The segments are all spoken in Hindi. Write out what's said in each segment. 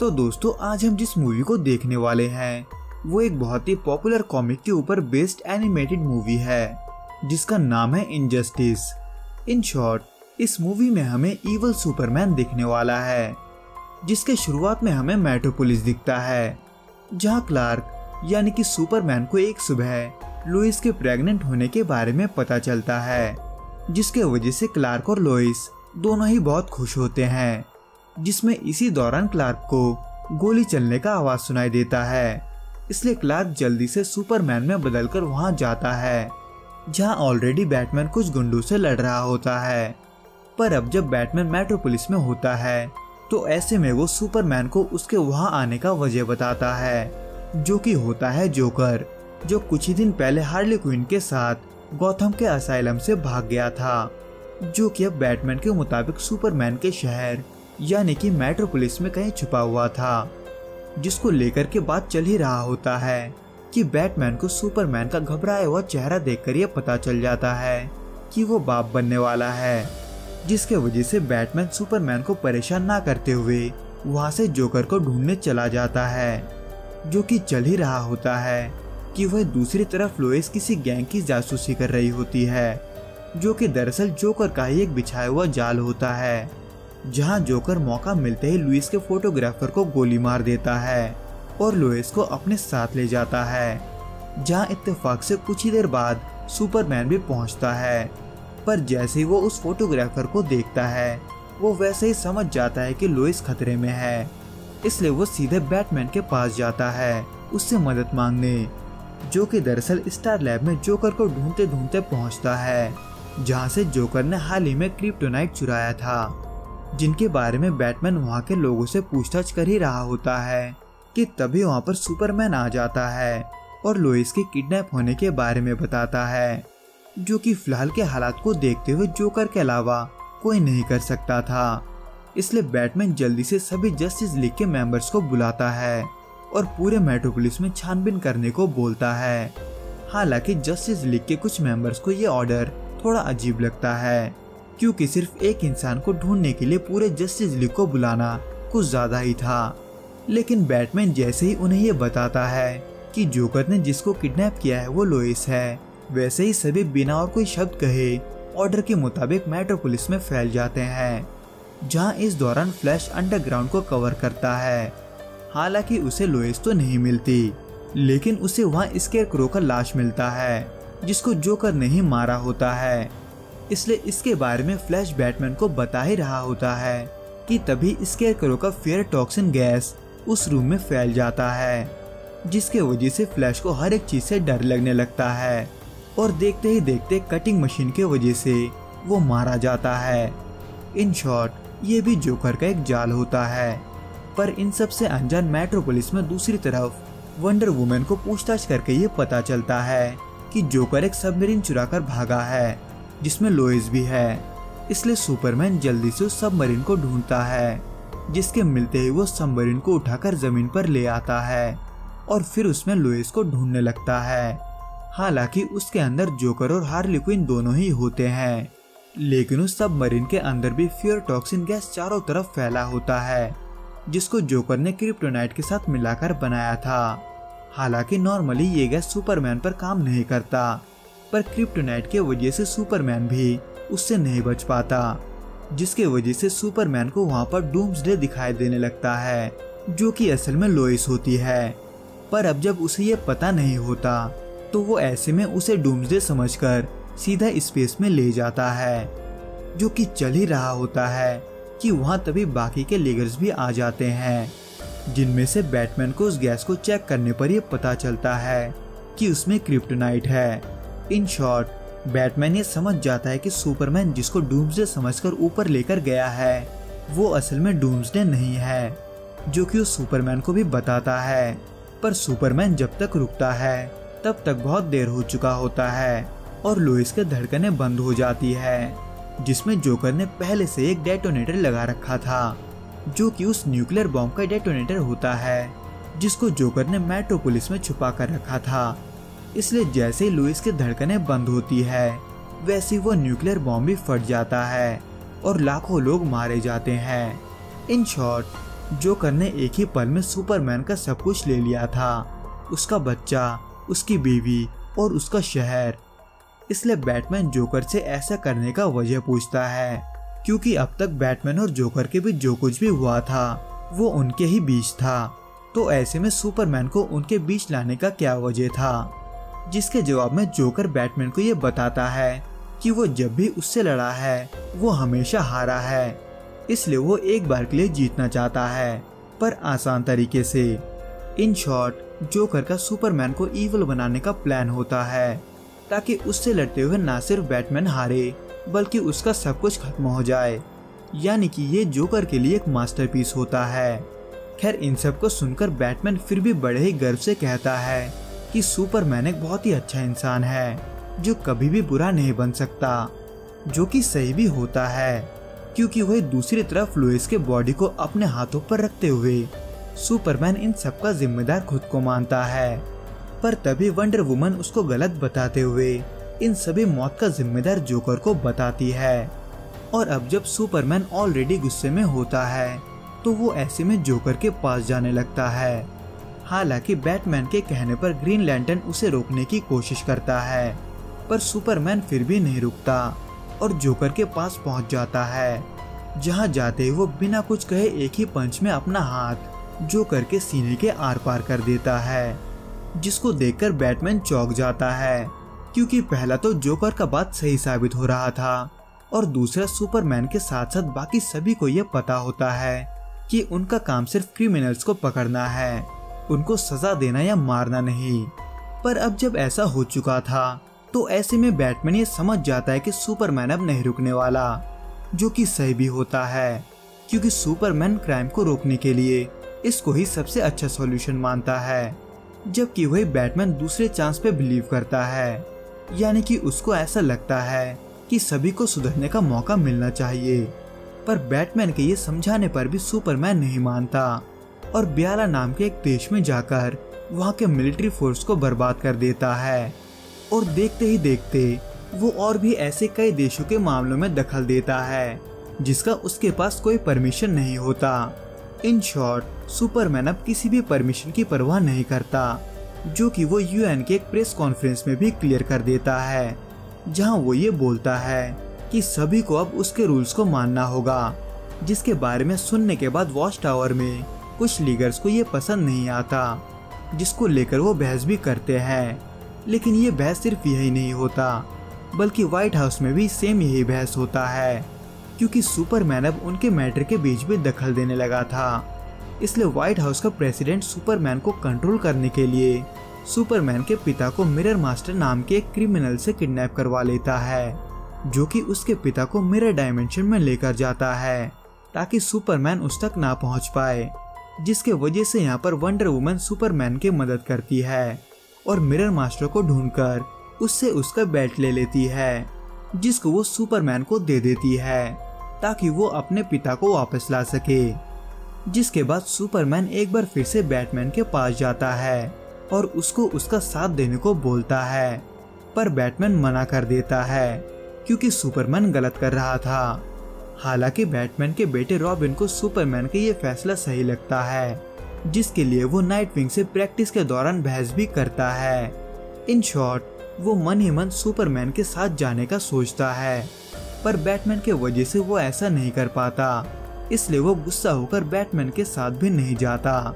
तो दोस्तों आज हम जिस मूवी को देखने वाले हैं वो एक बहुत ही पॉपुलर कॉमिक के ऊपर बेस्ड एनिमेटेड मूवी है जिसका नाम है इनजस्टिस। इन शॉर्ट इस मूवी में हमें इवल सुपरमैन दिखने वाला है जिसके शुरुआत में हमें मेट्रोपोलिस दिखता है जहां क्लार्क यानी कि सुपरमैन को एक सुबह लोइस के प्रेग्नेंट होने के बारे में पता चलता है जिसके वजह से क्लार्क और लोइस दोनों ही बहुत खुश होते हैं। जिसमें इसी दौरान क्लार्क को गोली चलने का आवाज सुनाई देता है, इसलिए क्लार्क जल्दी से सुपरमैन में बदलकर वहां जाता है जहां ऑलरेडी बैटमैन कुछ गुंडों से लड़ रहा होता है। पर अब जब बैटमैन मेट्रोपोलिस में होता है तो ऐसे में वो सुपरमैन को उसके वहां आने का वजह बताता है जो कि होता है जोकर, जो कुछ ही दिन पहले हार्ली क्विन के साथ गॉथम के असाइलम से भाग गया था, जो कि अब बैटमैन के मुताबिक सुपरमैन के शहर यानी कि मेट्रोपोलिस में कहीं छुपा हुआ था। जिसको लेकर के बात चल ही रहा होता है कि बैटमैन को सुपरमैन का घबराया हुआ चेहरा देखकर यह पता चल जाता है कि वो बाप बनने वाला है, जिसके वजह से बैटमैन सुपरमैन को परेशान ना करते हुए वहां से जोकर को ढूंढने चला जाता है। जो कि चल ही रहा होता है कि वह दूसरी तरफ लोइस किसी गैंग की जासूसी कर रही होती है जो कि दरअसल जोकर का ही एक बिछाया हुआ जाल होता है, जहां जोकर मौका मिलते ही लुइस के फोटोग्राफर को गोली मार देता है और लोइस को अपने साथ ले जाता है, जहां इत्तेफाक से कुछ ही देर बाद सुपरमैन भी पहुंचता है। पर जैसे ही वो उस फोटोग्राफर को देखता है वो वैसे ही समझ जाता है कि लोइस खतरे में है, इसलिए वो सीधे बैटमैन के पास जाता है उससे मदद मांगने, जो कि दरअसल स्टार लैब में जोकर को ढूंढते ढूंढते पहुंचता है जहां से जोकर ने हाल ही में क्रिप्टोनाइट चुराया था, जिनके बारे में बैटमैन वहां के लोगों से पूछताछ कर ही रहा होता है कि तभी वहां पर सुपरमैन आ जाता है और लोइस के किडनैप होने के बारे में बताता है, जो कि फिलहाल के हालात को देखते हुए जोकर के अलावा कोई नहीं कर सकता था। इसलिए बैटमैन जल्दी से सभी जस्टिस लीग के मेंबर्स को बुलाता है और पूरे मेट्रोपोलिस में छानबीन करने को बोलता है। हालांकि जस्टिस लीग के कुछ मेंबर्स को ये ऑर्डर थोड़ा अजीब लगता है क्योंकि सिर्फ एक इंसान को ढूंढने के लिए पूरे जस्टिस लीग को बुलाना कुछ ज्यादा ही था। लेकिन बैटमैन जैसे ही उन्हें ये बताता है कि जोकर ने जिसको किडनैप किया है वो लोइस है, वैसे ही सभी बिना और कोई शब्द कहे ऑर्डर के मुताबिक मेट्रोपोलिस में फैल जाते हैं, जहां इस दौरान फ्लैश अंडरग्राउंड को कवर करता है। हालांकि उसे लोइस तो नहीं मिलती, लेकिन उसे वहां स्केरक्रो का लाश मिलता है जिसको जोकर ने ही मारा होता है। इसलिए इसके बारे में फ्लैश बैटमैन को बता ही रहा होता है कि तभी स्केरक्रो का फियर टॉक्सिन गैस उस रूम में फैल जाता है, जिसके वजह से फ्लैश को हर एक चीज से डर लगने लगता है और देखते ही देखते कटिंग मशीन के वजह से वो मारा जाता है। इन शॉर्ट ये भी जोकर का एक जाल होता है। पर इन सब से अनजान मेट्रोपोलिस में दूसरी तरफ वंडर वुमन को पूछताछ करके ये पता चलता है कि जोकर एक सबमरीन चुराकर भागा है जिसमें लोइस भी है। इसलिए सुपरमैन जल्दी से उस सबमरीन को ढूंढता है, जिसके मिलते ही वो सबमरीन को उठाकर जमीन पर ले आता है और फिर उसमें लोइस को ढूंढने लगता है। हालांकि उसके अंदर जोकर और हार्ली क्विन दोनों ही होते हैं, लेकिन उस सबमरीन के अंदर भी फियर टॉक्सिन गैस चारों तरफ फैला होता है जिसको जोकर ने क्रिप्टोनाइट के साथ मिलाकर बनाया था। हालांकि नॉर्मली ये गैस सुपरमैन पर काम नहीं करता, पर क्रिप्टोनाइट के वजह से सुपरमैन भी उससे नहीं बच पाता, जिसके वजह से सुपरमैन को वहां पर डूम्सडे दिखाई देने लगता है जो कि असल में लोइस होती है। पर अब जब उसे ये पता नहीं होता तो वो ऐसे में उसे डूम्सडे समझकर सीधा स्पेस में ले जाता है। जो कि चल ही रहा होता है कि वहां तभी बाकी के लीगर्स भी आ जाते हैं, जिनमें से बैटमैन को उस गैस को चेक करने पर यह पता चलता है कि उसमें क्रिप्टोनाइट है। इन शॉर्ट बैटमैन ये समझ जाता है कि सुपरमैन जिसको डूम्सडे समझकर ऊपर लेकर गया है वो असल में डूम्सडे नहीं है, जो कि उस सुपरमैन को भी बताता है। पर सुपरमैन जब तक रुकता है तब तक बहुत देर हो चुका होता है और लोइस के धड़कनें बंद हो जाती है, जिसमें जोकर ने पहले से एक डेटोनेटर लगा रखा था जो कि उस न्यूक्लियर बॉम्ब का डेटोनेटर होता है जिसको जोकर ने मेट्रोपोलिस में छुपा कर रखा था। इसलिए जैसे ही लुइस की धड़कनें बंद होती है वैसे ही वो न्यूक्लियर बॉम्ब भी फट जाता है और लाखों लोग मारे जाते हैं। इन शॉर्ट जोकर ने एक ही पल में सुपरमैन का सब कुछ ले लिया था, उसका बच्चा, उसकी बीवी और उसका शहर। इसलिए बैटमैन जोकर से ऐसा करने का वजह पूछता है, क्योंकि अब तक बैटमैन और जोकर के बीच जो कुछ भी हुआ था वो उनके ही बीच था। तो ऐसे में सुपरमैन को उनके बीच लाने का क्या वजह था? जिसके जवाब में जोकर बैटमैन को ये बताता है कि वो जब भी उससे लड़ा है वो हमेशा हारा है, इसलिए वो एक बार के लिए जीतना चाहता है, पर आसान तरीके से। इन शॉर्ट, जोकर का सुपरमैन को इविल बनाने का प्लान होता है, ताकि उससे लड़ते हुए ना सिर्फ बैटमैन हारे बल्कि उसका सब कुछ खत्म हो जाए। यानी कि ये जोकर के लिए एक मास्टरपीस होता है। खैर, इन सब को सुनकर बैटमैन फिर भी बड़े ही गर्व से कहता है कि सुपरमैन एक बहुत ही अच्छा इंसान है जो कभी भी बुरा नहीं बन सकता, जो कि सही भी होता है, क्योंकि वह दूसरी तरफ लुइस के बॉडी को अपने हाथों पर रखते हुए सुपरमैन इन सब का जिम्मेदार खुद को मानता है। पर तभी वंडर वुमन उसको गलत बताते हुए इन सभी मौत का जिम्मेदार जोकर को बताती है। और अब जब सुपरमैन ऑलरेडी गुस्से में होता है तो वो ऐसे में जोकर के पास जाने लगता है। हालांकि बैटमैन के कहने पर ग्रीन लैंटर्न उसे रोकने की कोशिश करता है, पर सुपरमैन फिर भी नहीं रुकता और जोकर के पास पहुंच जाता है, जहां जाते ही वो बिना कुछ कहे एक ही पंच में अपना हाथ जोकर के सीने के आर पार कर देता है, जिसको देखकर बैटमैन चौंक जाता है, क्योंकि पहला तो जोकर का बात सही साबित हो रहा था और दूसरा सुपरमैन के साथ साथ बाकी सभी को ये पता होता है कि उनका काम सिर्फ क्रिमिनल्स को पकड़ना है, उनको सजा देना या मारना नहीं। पर अब जब ऐसा हो चुका था तो ऐसे में बैटमैन ये समझ जाता है कि सुपरमैन अब नहीं रुकने वाला, जो कि सही भी होता है, क्योंकि सुपरमैन क्राइम को रोकने के लिए इसको ही सबसे अच्छा सॉल्यूशन मानता है, जबकि वही बैटमैन दूसरे चांस पे बिलीव करता है। यानी कि उसको ऐसा लगता है कि सभी को सुधरने का मौका मिलना चाहिए। पर बैटमैन के ये समझाने पर भी सुपरमैन नहीं मानता और ब्याला नाम के एक देश में जाकर वहाँ के मिलिट्री फोर्स को बर्बाद कर देता है। और देखते ही देखते वो और भी ऐसे कई देशों के मामलों में दखल देता है जिसका उसके पास कोई परमिशन नहीं होता। इन शॉर्ट, सुपरमैन अब किसी भी परमिशन की परवाह नहीं करता, जो कि वो यूएन के एक प्रेस कॉन्फ्रेंस में भी क्लियर कर देता है, जहां वो ये बोलता है कि सभी को अब उसके रूल्स को मानना होगा, जिसके बारे में सुनने के बाद वॉच टावर में कुछ लीडर्स को ये पसंद नहीं आता, जिसको लेकर वो बहस भी करते हैं। लेकिन ये बहस सिर्फ यही नहीं होता, बल्कि व्हाइट हाउस में भी सेम यही बहस होता है, क्योंकि सुपरमैन अब उनके मैटर के बीच में दखल देने लगा था। इसलिए व्हाइट हाउस का प्रेसिडेंट सुपरमैन को कंट्रोल करने के लिए सुपरमैन के पिता को मिरर मास्टर नाम के एक क्रिमिनल से किडनैप करवा लेता है, जो कि उसके पिता को मिरर डायमेंशन में लेकर जाता है ताकि सुपरमैन उस तक ना पहुंच पाए, जिसके वजह से यहाँ पर वंडर वुमन सुपरमैन की मदद करती है और मिरर मास्टर को ढूंढकर उससे उसका बेल्ट ले लेती है, जिसको वो सुपरमैन को दे देती है ताकि वो अपने पिता को वापस ला सके। जिसके बाद सुपरमैन एक बार फिर से बैटमैन के पास जाता है और उसको उसका साथ देने को बोलता है, पर बैटमैन मना कर देता है क्योंकि सुपरमैन गलत कर रहा था। हालांकि बैटमैन के बेटे रॉबिन को सुपरमैन का ये फैसला सही लगता है, जिसके लिए वो नाइटविंग से प्रैक्टिस के दौरान बहस भी करता है। इन शॉर्ट, वो मन ही मन सुपरमैन के साथ जाने का सोचता है, पर बैटमैन के वजह से वो ऐसा नहीं कर पाता, इसलिए वो गुस्सा होकर बैटमैन के साथ भी नहीं जाता,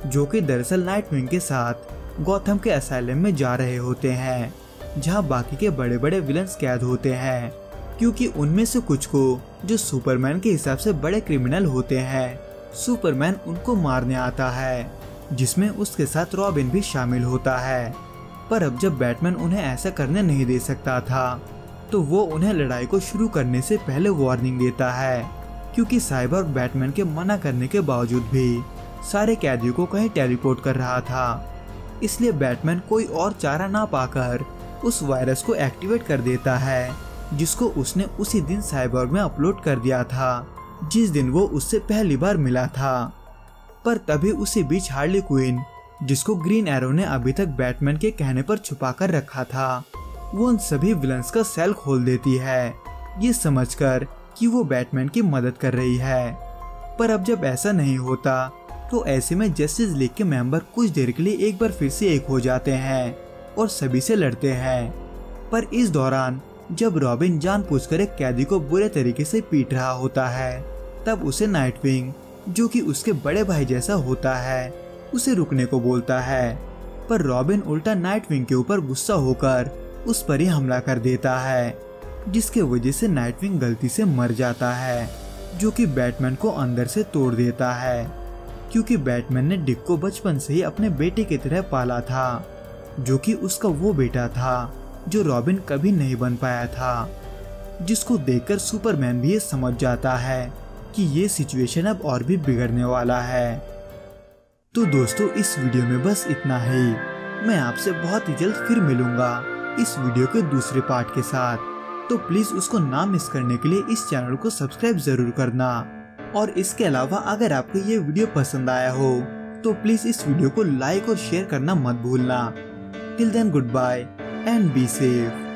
जो कि दरअसल नाइटविंग के साथ गॉथम के असाइलम में जा रहे होते हैं, जहां बाकी के बड़े बड़े विलन्स कैद होते हैं, क्योंकि उनमें से कुछ को, जो सुपरमैन के हिसाब से बड़े क्रिमिनल होते हैं, सुपरमैन उनको मारने आता है, जिसमें उसके साथ रॉबिन भी शामिल होता है। पर अब जब बैटमैन उन्हें ऐसा करने नहीं दे सकता था, तो वो उन्हें लड़ाई को शुरू करने से पहले वार्निंग देता है, क्योंकि साइबॉर्ग बैटमैन के मना करने के बावजूद भी सारे कैदियों को कहीं टेलीपोर्ट कर रहा था। इसलिए बैटमैन कोई और चारा ना पाकर उस वायरस को एक्टिवेट कर देता है, जिसको उसने उसी दिन साइबॉर्ग में अपलोड कर दिया था, जिस दिन वो उससे पहली बार मिला था। पर तभी उसी बीच हार्ली क्विन, जिसको ग्रीन एरो ने अभी तक बैटमैन के कहने पर छुपा कर रखा था, वो उन सभी विलन्स का सेल खोल देती है, ये समझकर कि वो बैटमैन की मदद कर रही है। पर अब जब ऐसा नहीं होता तो ऐसे में जस्टिस लीग के मेंबर कुछ देर के लिए एक बार फिर से एक हो जाते हैं और सभी से लड़ते हैं। पर इस दौरान जब रॉबिन जानबूझकर एक कैदी को बुरे तरीके से पीट रहा होता है, तब उसे नाइटविंग, जो कि उसके बड़े भाई जैसा होता है, उसे रुकने को बोलता है। पर रॉबिन उल्टा नाइटविंग के ऊपर गुस्सा होकर उस पर ही हमला कर देता है, जिसके वजह से नाइटविंग गलती से मर जाता है, जो कि बैटमैन को अंदर से तोड़ देता है, क्योंकि बैटमैन ने डिक को बचपन से ही अपने बेटे की तरह पाला था, जो कि उसका वो बेटा था जो रॉबिन कभी नहीं बन पाया था। जिसको देखकर सुपरमैन भी ये समझ जाता है कि ये सिचुएशन अब और भी बिगड़ने वाला है। तो दोस्तों, इस वीडियो में बस इतना ही। मैं आपसे बहुत ही जल्द फिर मिलूंगा इस वीडियो के दूसरे पार्ट के साथ, तो प्लीज उसको ना मिस करने के लिए इस चैनल को सब्सक्राइब जरूर करना। और इसके अलावा अगर आपको ये वीडियो पसंद आया हो तो प्लीज इस वीडियो को लाइक और शेयर करना मत भूलना। Till then, good bye and be safe.